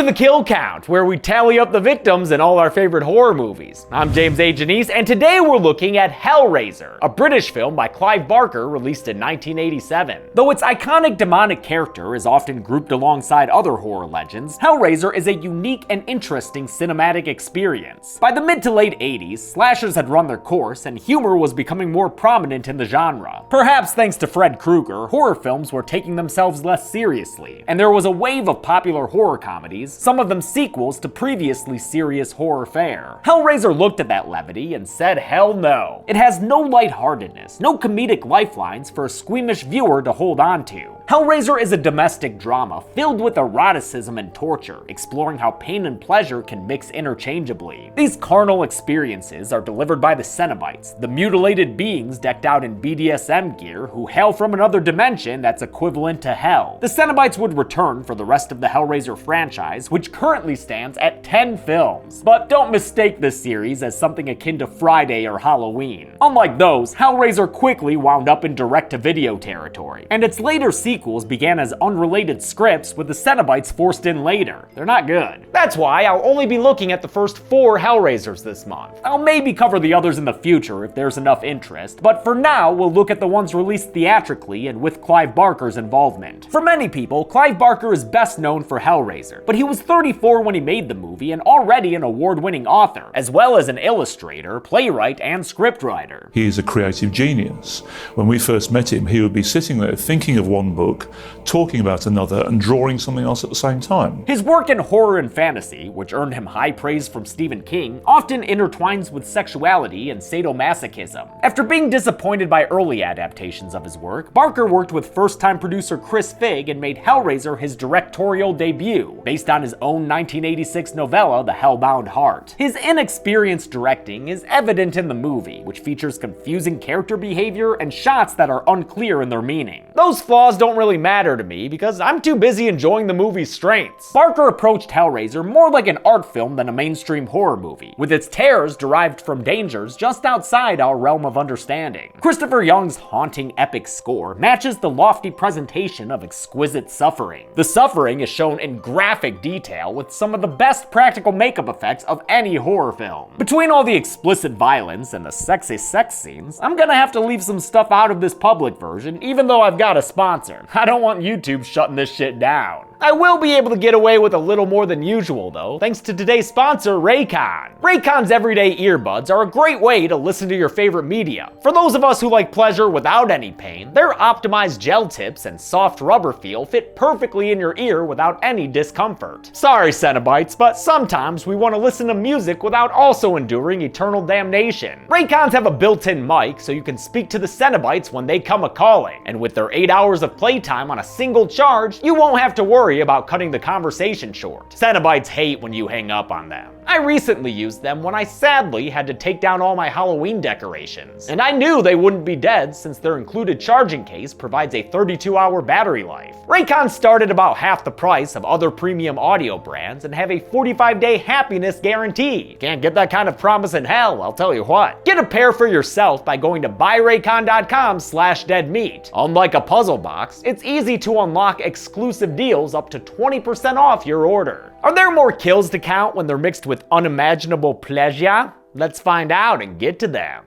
to the Kill Count, where we tally up the victims in all our favorite horror movies. I'm James A. Janice, and today we're looking at Hellraiser, a British film by Clive Barker released in 1987. Though its iconic demonic character is often grouped alongside other horror legends, Hellraiser is a unique and interesting cinematic experience. By the mid to late 80s, slashers had run their course and humor was becoming more prominent in the genre. Perhaps thanks to Fred Krueger, horror films were taking themselves less seriously, and there was a wave of popular horror comedies, some of them sequels to previously serious horror fare. Hellraiser looked at that levity and said hell no. It has no lightheartedness, no comedic lifelines for a squeamish viewer to hold on to. Hellraiser is a domestic drama filled with eroticism and torture, exploring how pain and pleasure can mix interchangeably. These carnal experiences are delivered by the Cenobites, the mutilated beings decked out in BDSM gear who hail from another dimension that's equivalent to hell. The Cenobites would return for the rest of the Hellraiser franchise, which currently stands at 10 films. But don't mistake this series as something akin to Friday or Halloween. Unlike those, Hellraiser quickly wound up in direct-to-video territory, and its later sequels began as unrelated scripts with the Cenobites forced in later. They're not good. That's why I'll only be looking at the first 4 Hellraisers this month. I'll maybe cover the others in the future if there's enough interest, but for now we'll look at the ones released theatrically and with Clive Barker's involvement. For many people, Clive Barker is best known for Hellraiser, but he was 34 when he made the movie and already an award-winning author, as well as an illustrator, playwright, and scriptwriter. He is a creative genius. When we first met him, he would be sitting there thinking of one book, talking about another, and drawing something else at the same time. His work in horror and fantasy, which earned him high praise from Stephen King, often intertwines with sexuality and sadomasochism. After being disappointed by early adaptations of his work, Barker worked with first-time producer Chris Figg and made Hellraiser his directorial debut, based on his own 1986 novella, The Hellbound Heart. His inexperienced directing is evident in the movie, which features confusing character behavior and shots that are unclear in their meaning. Those flaws don't really matter to me because I'm too busy enjoying the movie's strengths. Barker approached Hellraiser more like an art film than a mainstream horror movie, with its terrors derived from dangers just outside our realm of understanding. Christopher Young's haunting epic score matches the lofty presentation of exquisite suffering. The suffering is shown in graphic detail with some of the best practical makeup effects of any horror film. Between all the explicit violence and the sexy sex scenes, I'm gonna have to leave some stuff out of this public version, even though I've got a sponsor. I don't want YouTube shutting this shit down. I will be able to get away with a little more than usual though, thanks to today's sponsor, Raycon. Raycon's everyday earbuds are a great way to listen to your favorite media. For those of us who like pleasure without any pain, their optimized gel tips and soft rubber feel fit perfectly in your ear without any discomfort. Sorry Cenobites, but sometimes we want to listen to music without also enduring eternal damnation. Raycons have a built-in mic so you can speak to the Cenobites when they come a-calling, and with their 8 hours of playtime on a single charge, you won't have to worry about cutting the conversation short. Cenobites hate when you hang up on them. I recently used them when I sadly had to take down all my Halloween decorations, and I knew they wouldn't be dead since their included charging case provides a 32-hour battery life. Raycons start at about half the price of other premium audio brands and have a 45-day happiness guarantee. Can't get that kind of promise in hell, I'll tell you what. Get a pair for yourself by going to buyraycon.com/deadmeat. Unlike a puzzle box, it's easy to unlock exclusive deals up to 20% off your order. Are there more kills to count when they're mixed with unimaginable pleasure? Let's find out and get to them.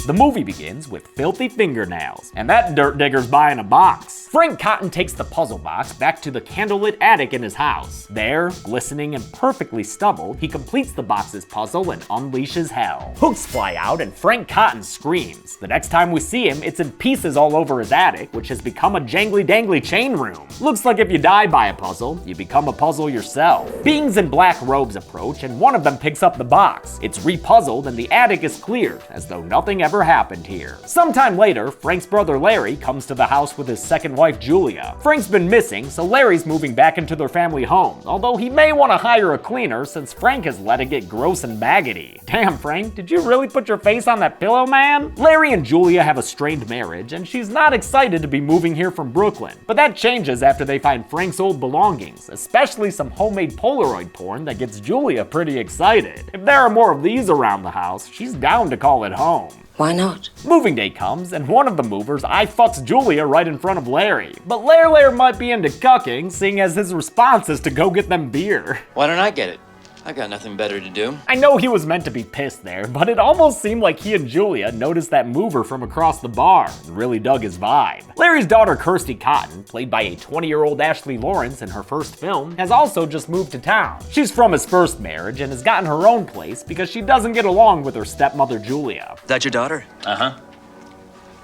The movie begins with filthy fingernails, and that dirt digger's buying a box. Frank Cotton takes the puzzle box back to the candlelit attic in his house. There, glistening and perfectly stubbled, he completes the box's puzzle and unleashes hell. Hooks fly out and Frank Cotton screams. The next time we see him, it's in pieces all over his attic, which has become a jangly-dangly chain room. Looks like if you die by a puzzle, you become a puzzle yourself. Beings in black robes approach, and one of them picks up the box. It's repuzzled and the attic is cleared, as though nothing ever happened here. Sometime later, Frank's brother Larry comes to the house with his second wife Julia. Frank's been missing, so Larry's moving back into their family home, although he may want to hire a cleaner since Frank has let it get gross and maggoty. Damn Frank, did you really put your face on that pillow, man? Larry and Julia have a strained marriage, and she's not excited to be moving here from Brooklyn, but that changes after they find Frank's old belongings, especially some homemade Polaroid porn that gets Julia pretty excited. If there are more of these around the house, she's down to call it home. Why not? Moving day comes, and one of the movers fucks Julia right in front of Larry. But Larry might be into cucking, seeing as his response is to go get them beer. Why don't I get it? I got nothing better to do. I know he was meant to be pissed there, but it almost seemed like he and Julia noticed that mover from across the bar and really dug his vibe. Larry's daughter Kirsty Cotton, played by a 20-year-old Ashley Lawrence in her first film, has also just moved to town. She's from his first marriage and has gotten her own place because she doesn't get along with her stepmother Julia. That your daughter? Uh-huh.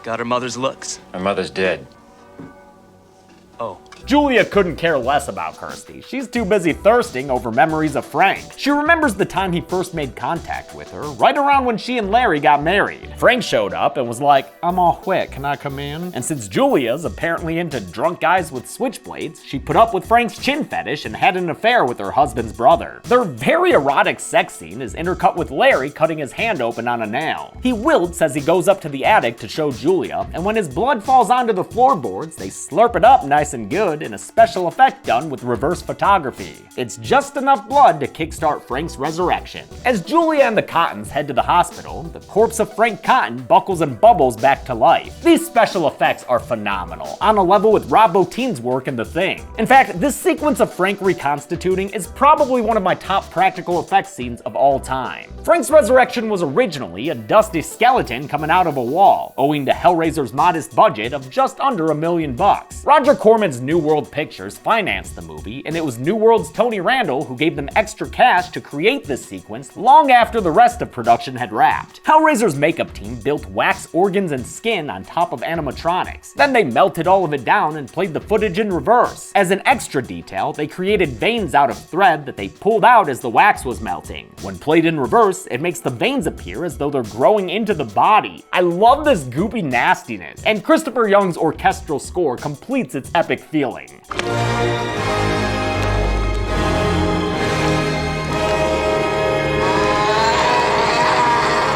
Got her mother's looks? My mother's dead. Oh. Julia couldn't care less about Kirsty. She's too busy thirsting over memories of Frank. She remembers the time he first made contact with her, right around when she and Larry got married. Frank showed up and was like, "I'm all wet, can I come in?" And since Julia's apparently into drunk guys with switchblades, she put up with Frank's chin fetish and had an affair with her husband's brother. Their very erotic sex scene is intercut with Larry cutting his hand open on a nail. He wilts as he goes up to the attic to show Julia, and when his blood falls onto the floorboards, they slurp it up nice and good in a special effect done with reverse photography. It's just enough blood to kickstart Frank's resurrection. As Julia and the Cottons head to the hospital, the corpse of Frank Cotton buckles and bubbles back to life. These special effects are phenomenal, on a level with Rob Bottin's work in The Thing. In fact, this sequence of Frank reconstituting is probably one of my top practical effects scenes of all time. Frank's resurrection was originally a dusty skeleton coming out of a wall, owing to Hellraiser's modest budget of just under $1 million. Roger Corman's New World Pictures financed the movie, and it was New World's Tony Randall who gave them extra cash to create this sequence long after the rest of production had wrapped. Hellraiser's makeup team built wax organs and skin on top of animatronics. Then they melted all of it down and played the footage in reverse. As an extra detail, they created veins out of thread that they pulled out as the wax was melting. When played in reverse, it makes the veins appear as though they're growing into the body. I love this goopy nastiness, and Christopher Young's orchestral score completes its epic feeling.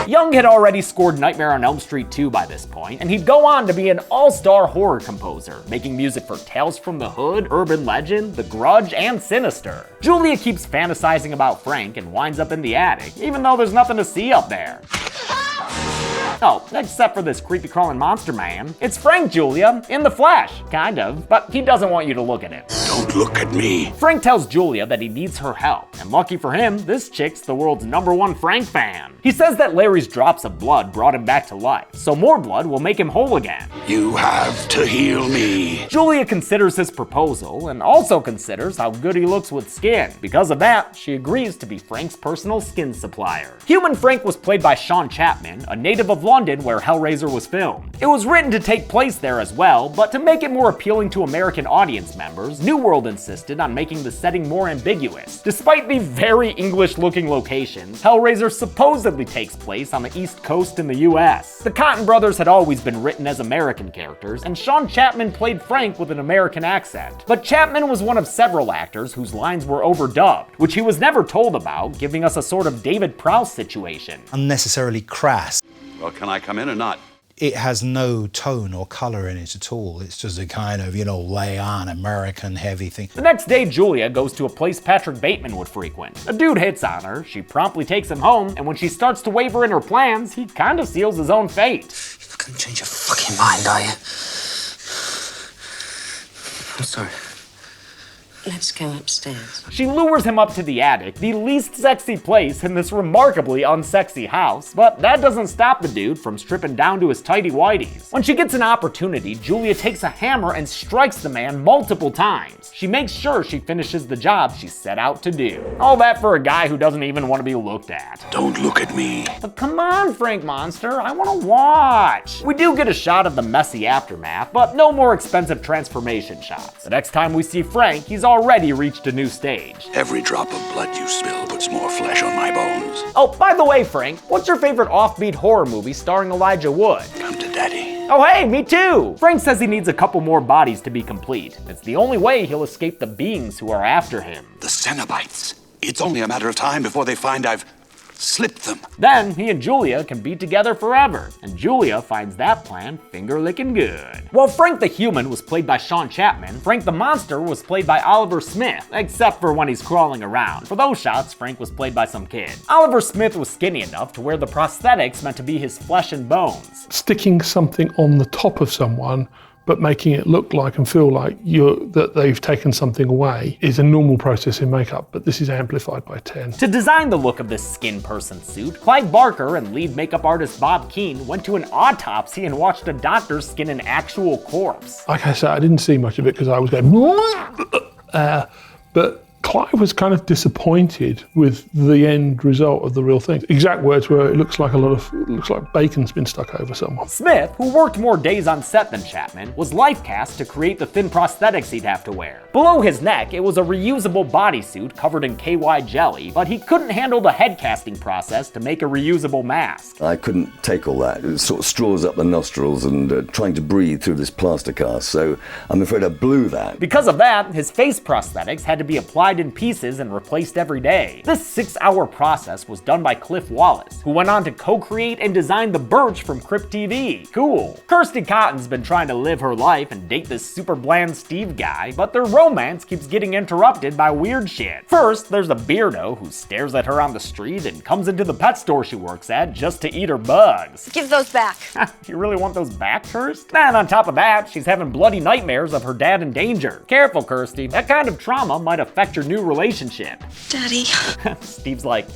Young had already scored Nightmare on Elm Street 2 by this point, and he'd go on to be an all-star horror composer, making music for Tales from the Hood, Urban Legend, The Grudge, and Sinister. Julia keeps fantasizing about Frank and winds up in the attic, even though there's nothing to see up there. Oh, except for this creepy crawling monster man. It's Frank, Julia, in the flesh, kind of, but he doesn't want you to look at it. Don't look at me. Frank tells Julia that he needs her help, and lucky for him, this chick's the world's #1 Frank fan. He says that Larry's drops of blood brought him back to life, so more blood will make him whole again. You have to heal me. Julia considers his proposal, and also considers how good he looks with skin. Because of that, she agrees to be Frank's personal skin supplier. Human Frank was played by Sean Chapman, a native of London where Hellraiser was filmed. It was written to take place there as well, but to make it more appealing to American audience members, New World insisted on making the setting more ambiguous. Despite the very English-looking locations, Hellraiser supposedly takes place on the East Coast in the US. The Cotton brothers had always been written as American characters, and Sean Chapman played Frank with an American accent. But Chapman was one of several actors whose lines were overdubbed, which he was never told about, giving us a sort of David Prowse situation. Unnecessarily crass. Well, can I come in or not? It has no tone or colour in it at all. It's just a kind of, lay on American heavy thing. The next day, Julia goes to a place Patrick Bateman would frequent. A dude hits on her, she promptly takes him home, and when she starts to waver in her plans, he kinda seals his own fate. You're not gonna change your fucking mind, are you? I'm sorry. Let's go upstairs. She lures him up to the attic, the least sexy place in this remarkably unsexy house, but that doesn't stop the dude from stripping down to his tighty-whities. When she gets an opportunity, Julia takes a hammer and strikes the man multiple times. She makes sure she finishes the job she set out to do. All that for a guy who doesn't even want to be looked at. Don't look at me. But come on, Frank Monster, I want to watch. We do get a shot of the messy aftermath, but no more expensive transformation shots. The next time we see Frank, he's already reached a new stage. Every drop of blood you spill puts more flesh on my bones. Oh, by the way, Frank, what's your favorite offbeat horror movie starring Elijah Wood? Come to daddy. Oh hey, me too! Frank says he needs a couple more bodies to be complete. It's the only way he'll escape the beings who are after him. The Cenobites. It's only a matter of time before they find I've Slip them. Then he and Julia can be together forever, and Julia finds that plan finger-licking good. While Frank the Human was played by Sean Chapman, Frank the Monster was played by Oliver Smith, except for when he's crawling around. For those shots, Frank was played by some kid. Oliver Smith was skinny enough to where the prosthetics meant to be his flesh and bones. Sticking something on the top of someone but making it look like and feel like that they've taken something away is a normal process in makeup, but this is amplified by 10. To design the look of this skin person suit, Clive Barker and lead makeup artist Bob Keane went to an autopsy and watched a doctor skin an actual corpse. Like I said, I didn't see much of it because I was going, but Clive was kind of disappointed with the end result of the real thing. Exact words were, it looks like bacon's been stuck over someone. Smith, who worked more days on set than Chapman, was life cast to create the thin prosthetics he'd have to wear. Below his neck, it was a reusable bodysuit covered in KY jelly, but he couldn't handle the head casting process to make a reusable mask. I couldn't take all that. It sort of straws up the nostrils and trying to breathe through this plaster cast, so I'm afraid I blew that. Because of that, his face prosthetics had to be applied in pieces and replaced every day. This 6-hour process was done by Cliff Wallace, who went on to co-create and design the Birch from Crypt TV. Cool. Kirsty Cotton's been trying to live her life and date this super bland Steve guy, but their romance keeps getting interrupted by weird shit. First, there's a beardo who stares at her on the street and comes into the pet store she works at just to eat her bugs. Give those back. You really want those back, Kirst? Then on top of that, she's having bloody nightmares of her dad in danger. Careful, Kirsty. That kind of trauma might affect your new relationship. Daddy. Steve's like,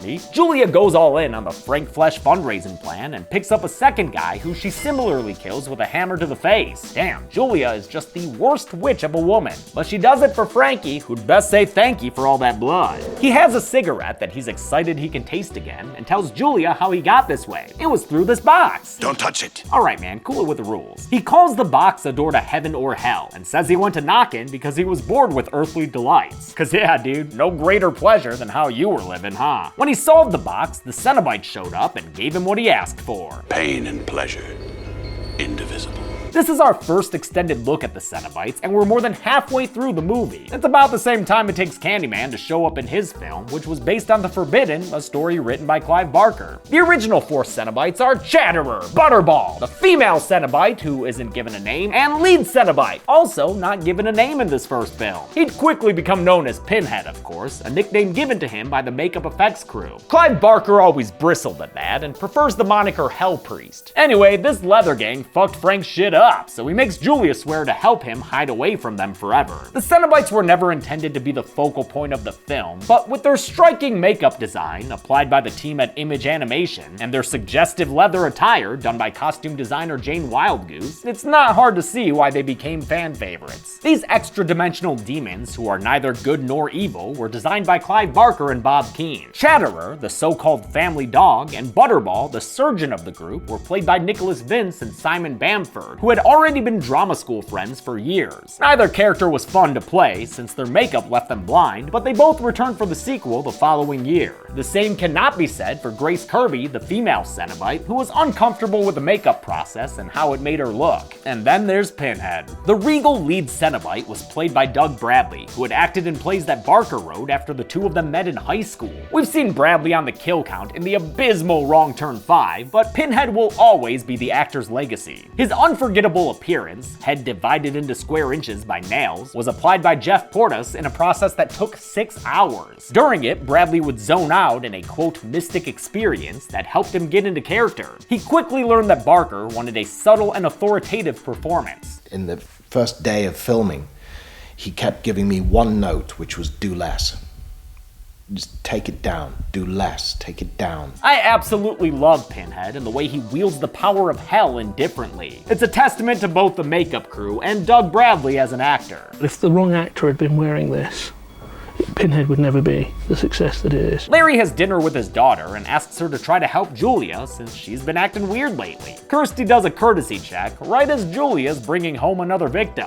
me? Julia goes all in on the Frank Flesh fundraising plan and picks up a second guy who she similarly kills with a hammer to the face. Damn, Julia is just the worst witch of a woman. But she does it for Frankie, who'd best say thank you for all that blood. He has a cigarette that he's excited he can taste again and tells Julia how he got this way. It was through this box. Don't touch it. Alright man, cool it with the rules. He calls the box a door to heaven or hell and says he went to knock in because he was bored with earthly delights. Cause yeah dude, no greater pleasure than how you were living, huh? When he solved the box, the Cenobites showed up and gave him what he asked for. Pain and pleasure, indivisible. This is our first extended look at the Cenobites, and we're more than halfway through the movie. It's about the same time it takes Candyman to show up in his film, which was based on The Forbidden, a story written by Clive Barker. The original 4 Cenobites are Chatterer, Butterball, the female Cenobite, who isn't given a name, and Lead Cenobite, also not given a name in this first film. He'd quickly become known as Pinhead, of course, a nickname given to him by the makeup effects crew. Clive Barker always bristled at that and prefers the moniker Hell Priest. Anyway, this leather gang fucked Frank's shit up, so he makes Julia swear to help him hide away from them forever. The Cenobites were never intended to be the focal point of the film, but with their striking makeup design, applied by the team at Image Animation, and their suggestive leather attire, done by costume designer Jane Wildgoose, it's not hard to see why they became fan favorites. These extra-dimensional demons, who are neither good nor evil, were designed by Clive Barker and Bob Keane. Chatterer, the so-called family dog, and Butterball, the surgeon of the group, were played by Nicholas Vince and Simon Bamford, who had already been drama school friends for years. Neither character was fun to play, since their makeup left them blind, but they both returned for the sequel the following year. The same cannot be said for Grace Kirby, the female Cenobite, who was uncomfortable with the makeup process and how it made her look. And then there's Pinhead. The regal lead Cenobite was played by Doug Bradley, who had acted in plays that Barker wrote after the two of them met in high school. We've seen Bradley on the kill count in the abysmal Wrong Turn 5, but Pinhead will always be the actor's legacy. His unforgettable appearance, head divided into square inches by nails, was applied by Jeff Portas in a process that took 6 hours. During it, Bradley would zone out in a quote mystic experience that helped him get into character. He quickly learned that Barker wanted a subtle and authoritative performance. In the first day of filming, he kept giving me one note, which was do less. Just take it down, do less, take it down. I absolutely love Pinhead and the way he wields the power of hell indifferently. It's a testament to both the makeup crew and Doug Bradley as an actor. If the wrong actor had been wearing this, Pinhead would never be the success that it is. Larry has dinner with his daughter and asks her to try to help Julia since she's been acting weird lately. Kirsty does a courtesy check right as Julia's bringing home another victim.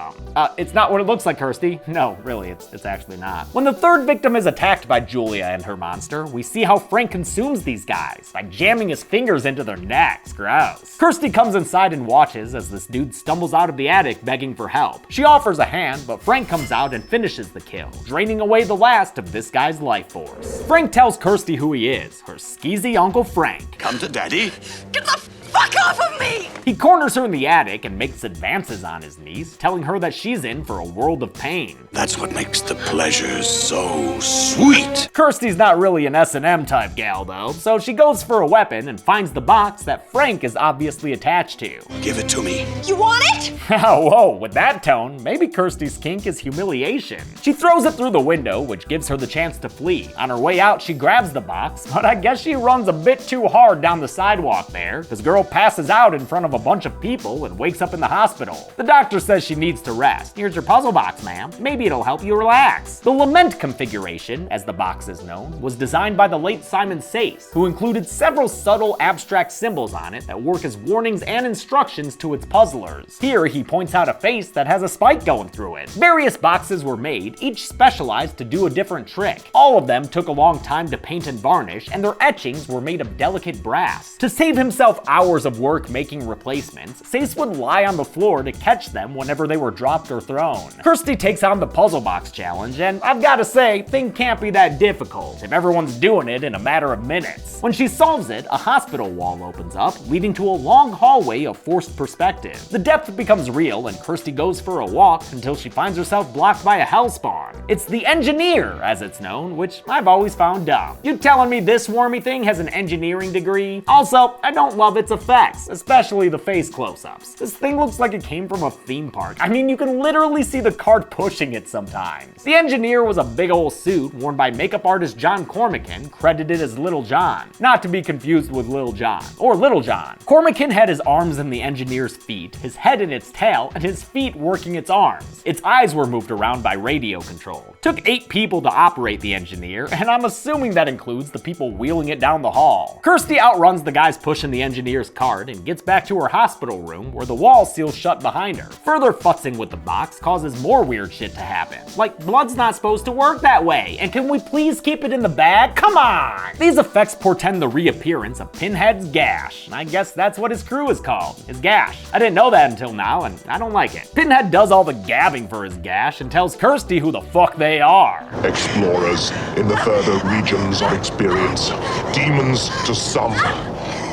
It's not what it looks like, Kirsty. No, really, it's actually not. When the third victim is attacked by Julia and her monster, we see how Frank consumes these guys by jamming his fingers into their necks. Gross. Kirsty comes inside and watches as this dude stumbles out of the attic begging for help. She offers a hand, but Frank comes out and finishes the kill, draining away the last last of this guy's life force. Frank tells Kirsty who he is, her skeezy Uncle Frank. Come to Daddy. Get the fuck off of me! He corners her in the attic and makes advances on his niece, telling her that she's in for a world of pain. That's what makes the pleasures so sweet. Kirsty's not really an S&M type gal though, so she goes for a weapon and finds the box that Frank is obviously attached to. Give it to me. You want it? Whoa, with that tone, maybe Kirsty's kink is humiliation. She throws it through the window, which gives her the chance to flee. On her way out, she grabs the box, but I guess she runs a bit too hard down the sidewalk there. This girl passes out in front of a bunch of people and wakes up in the hospital. The doctor says she needs to rest. Here's your puzzle box, ma'am. Maybe it'll help you relax. The lament configuration, as the box is known, was designed by the late Simon Says, who included several subtle abstract symbols on it that work as warnings and instructions to its puzzlers. Here, he points out a face that has a spike going through it. Various boxes were made, each specialized to do a different trick. All of them took a long time to paint and varnish, and their etchings were made of delicate brass. To save himself hours of work making replacements, Sace would lie on the floor to catch them whenever they were dropped or thrown. Kirsty takes on the puzzle box challenge, and I've gotta say, thing can't be that difficult if everyone's doing it in a matter of minutes. When she solves it, a hospital wall opens up, leading to a long hallway of forced perspective. The depth becomes real, and Kirsty goes for a walk until she finds herself blocked by a hellspawn. It's the engineer, as it's known, which I've always found dumb. You telling me this swarmy thing has an engineering degree? Also, I don't love its effects, especially the face close-ups. This thing looks like it came from a theme park. I mean, you can literally see the cart pushing it sometimes. The engineer was a big ol' suit worn by makeup artist John Cormacan, credited as Little John. Not to be confused with Lil Jon, or Little John. Cormacan had his arms in the engineer's feet, his head in its tail, and his feet working its arms. Its eyes were moved around by radio control. Took 8 people to operate the engineer, and I'm assuming that includes the people wheeling it down the hall. Kirsty outruns the guys pushing the engineer's cart and gets back to her hospital room where the wall seals shut behind her. Further futzing with the box causes more weird shit to happen. Like, blood's not supposed to work that way, and can we please keep it in the bag? Come on! These effects portend the reappearance of Pinhead's gash, and I guess that's what his crew is called, his gash. I didn't know that until now, and I don't like it. Pinhead does all the gabbing for his gash and tells Kirsty who the fuck they are. Explorers in the further regions of experience, demons to some,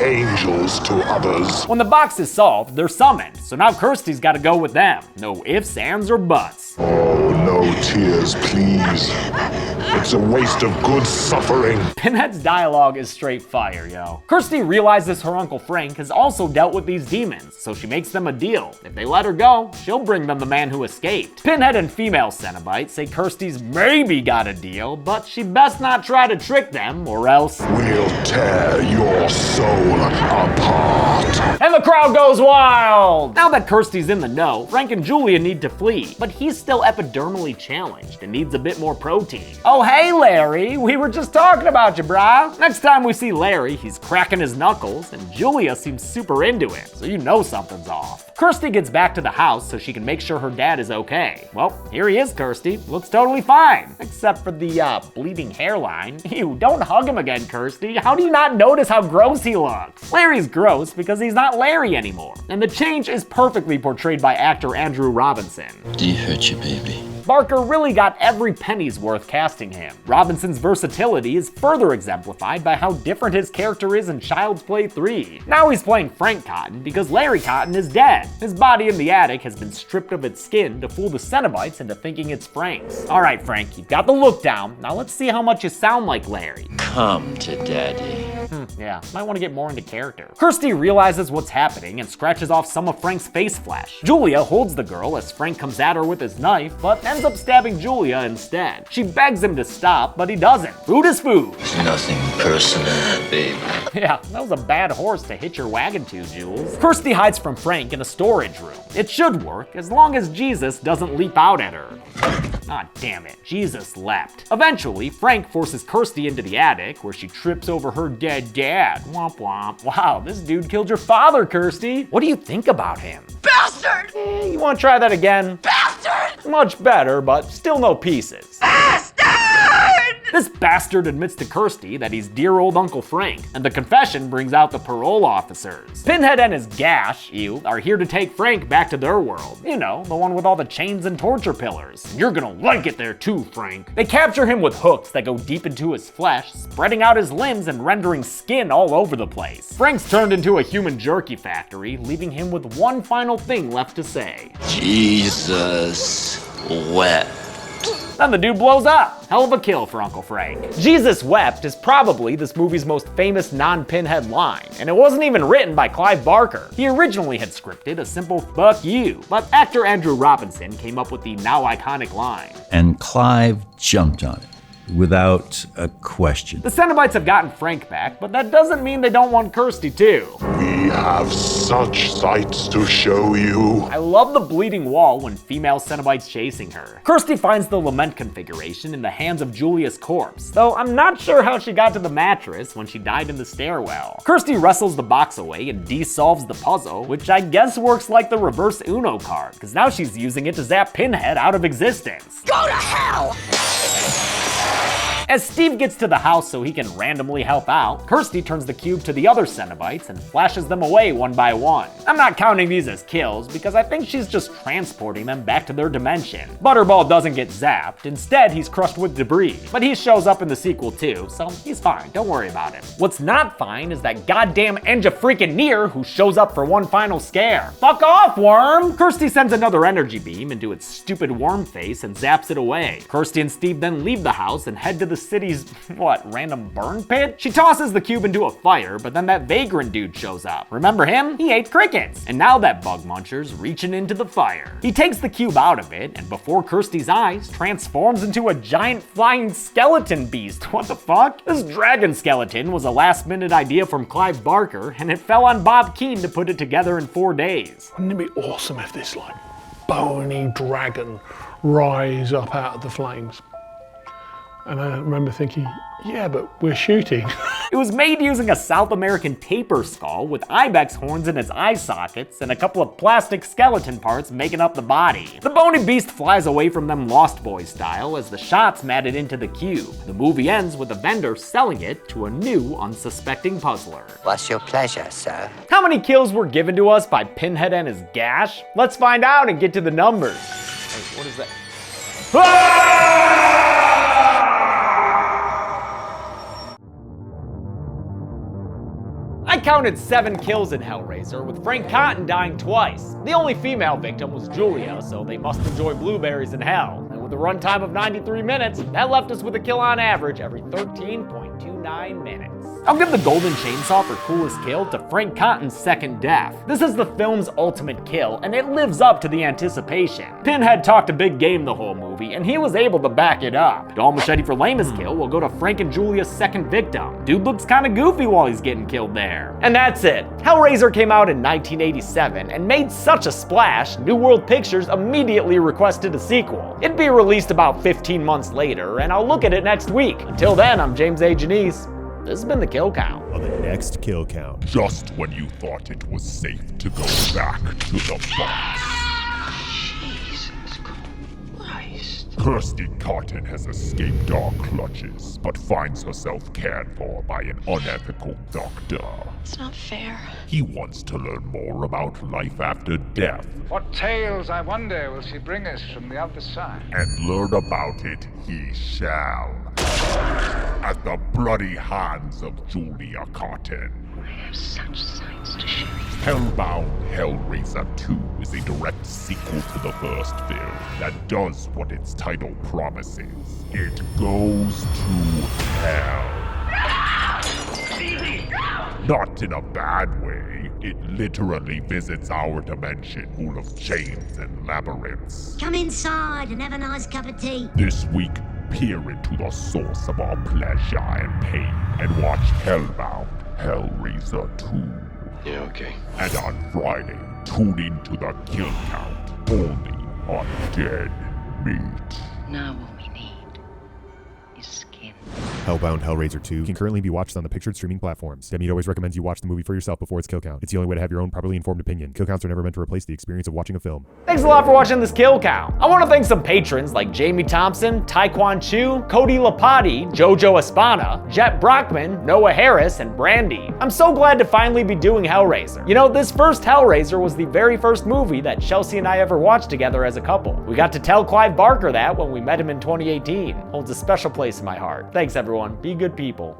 angels to others. When the box is solved, they're summoned, so now Kirsty's gotta go with them. No ifs, ands, or buts. Oh, no tears, please. It's a waste of good suffering. Pinhead's dialogue is straight fire, yo. Kirsty realizes her Uncle Frank has also dealt with these demons, so she makes them a deal. If they let her go, she'll bring them the man who escaped. Pinhead and female Cenobites say Kirsty's maybe got a deal, but she best not try to trick them, or else we'll tear your soul apart. And the crowd goes wild! Now that Kirsty's in the know, Frank and Julia need to flee, but he's still epidermally challenged and needs a bit more protein. Oh hey Larry, we were just talking about you, brah. Next time we see Larry, he's cracking his knuckles, and Julia seems super into it, so you know something's off. Kirsty gets back to the house so she can make sure her dad is okay. Well, here he is, Kirsty. Looks totally fine, except for the bleeding hairline. Ew, don't hug him again, Kirsty. How do you not notice how gross he looks? Larry's gross because he's not Larry anymore, and the change is perfectly portrayed by actor Andrew Robinson. Do you hurt your baby? Barker really got every penny's worth casting him. Robinson's versatility is further exemplified by how different his character is in Child's Play 3. Now he's playing Frank Cotton because Larry Cotton is dead. His body in the attic has been stripped of its skin to fool the Cenobites into thinking it's Frank's. Alright Frank, you've got the look down, now let's see how much you sound like Larry. Come to daddy. Yeah, might want to get more into character. Kirsty realizes what's happening and scratches off some of Frank's face flesh. Julia holds the girl as Frank comes at her with his knife, but ends up stabbing Julia instead. She begs him to stop, but he doesn't. Food is food. It's nothing personal, baby. Yeah, that was a bad horse to hitch your wagon to, Jules. Kirsty hides from Frank in a storage room. It should work, as long as Jesus doesn't leap out at her. Ah, damn it, Jesus leapt. Eventually, Frank forces Kirsty into the attic, where she trips over her dead dad. Womp womp. Wow, this dude killed your father, Kirsty. What do you think about him? Bastard! You wanna try that again? Bastard! Much better, but still no pieces. Bastard! This bastard admits to Kirsty that he's dear old Uncle Frank, and the confession brings out the parole officers. Pinhead and his gash, are here to take Frank back to their world. You know, the one with all the chains and torture pillars. And you're gonna like it there too, Frank. They capture him with hooks that go deep into his flesh, spreading out his limbs and rendering skin all over the place. Frank's turned into a human jerky factory, leaving him with one final thing left to say. Jesus wept. Then the dude blows up. Hell of a kill for Uncle Frank. Jesus Wept is probably this movie's most famous non-Pinhead line, and it wasn't even written by Clive Barker. He originally had scripted a simple fuck you, but actor Andrew Robinson came up with the now iconic line. And Clive jumped on it without a question. The Cenobites have gotten Frank back, but that doesn't mean they don't want Kirsty too. We have such sights to show you. I love the bleeding wall when female Cenobite's chasing her. Kirsty finds the lament configuration in the hands of Julia's corpse, though I'm not sure how she got to the mattress when she died in the stairwell. Kirsty wrestles the box away and de-solves the puzzle, which I guess works like the reverse Uno card, because now she's using it to zap Pinhead out of existence. Go to hell! As Steve gets to the house so he can randomly help out, Kirsty turns the cube to the other Cenobites and flashes them away one by one. I'm not counting these as kills because I think she's just transporting them back to their dimension. Butterball doesn't get zapped, instead he's crushed with debris, but he shows up in the sequel too, so he's fine, don't worry about him. What's not fine is that goddamn Enja-freaking-Near who shows up for one final scare. Fuck off, worm! Kirsty sends another energy beam into its stupid worm face and zaps it away. Kirsty and Steve then leave the house and head to the city's, random burn pit? She tosses the cube into a fire, but then that vagrant dude shows up. Remember him? He ate crickets. And now that bug muncher's reaching into the fire. He takes the cube out of it, and before Kirsty's eyes, transforms into a giant flying skeleton beast. What the fuck? This dragon skeleton was a last-minute idea from Clive Barker, and it fell on Bob Keane to put it together in 4 days. Wouldn't it be awesome if this, bony dragon rise up out of the flames? And I remember thinking, yeah, but we're shooting. It was made using a South American tapir skull with ibex horns in its eye sockets and a couple of plastic skeleton parts making up the body. The bony beast flies away from them Lost Boys style as the shots matted into the cube. The movie ends with the vendor selling it to a new unsuspecting puzzler. What's your pleasure, sir? How many kills were given to us by Pinhead and his gash? Let's find out and get to the numbers. Wait, what is that? Ah! I counted 7 kills in Hellraiser, with Frank Cotton dying twice. The only female victim was Julia, so they must enjoy blueberries in hell. And with a runtime of 93 minutes, that left us with a kill on average every 13.29 minutes. I'll give the golden chainsaw for coolest kill to Frank Cotton's second death. This is the film's ultimate kill, and it lives up to the anticipation. Pinhead talked a big game the whole movie, and he was able to back it up. Doll Machete for lamest kill will go to Frank and Julia's second victim. Dude looks kinda goofy while he's getting killed there. And that's it. Hellraiser came out in 1987 and made such a splash, New World Pictures immediately requested a sequel. It'd be released about 15 months later, and I'll look at it next week. Until then, I'm James A. Janice. This has been the Kill Count. On the next Kill Count. Just when you thought it was safe to go back to the box. Jesus Christ. Kirsty Cotton has escaped our clutches, but finds herself cared for by an unethical doctor. It's not fair. He wants to learn more about life after death. What tales, I wonder, will she bring us from the other side? And learn about it he shall. At the bloody hands of Julia Cotton. I have such sights to show you. Hellbound Hellraiser 2 is a direct sequel to the first film that does what its title promises. It goes to hell. Not in a bad way. It literally visits our dimension full of chains and labyrinths. Come inside and have a nice cup of tea. This week, peer into the source of our pleasure and pain and watch Hellbound Hellraiser 2. Yeah, okay. And on Friday, tune into the Kill Count, only on Dead Meat. Now what we need is skin. Hellbound Hellraiser 2 can currently be watched on the pictured streaming platforms. Demi always recommends you watch the movie for yourself before its kill count. It's the only way to have your own properly informed opinion. Kill counts are never meant to replace the experience of watching a film. Thanks a lot for watching this kill count. I want to thank some patrons like Jamie Thompson, Taekwon Chu, Cody Lapati, Jojo Espana, Jet Brockman, Noah Harris, and Brandy. I'm so glad to finally be doing Hellraiser. You know, this first Hellraiser was the very first movie that Chelsea and I ever watched together as a couple. We got to tell Clive Barker that when we met him in 2018. Holds a special place in my heart. Thanks everyone. Be good people.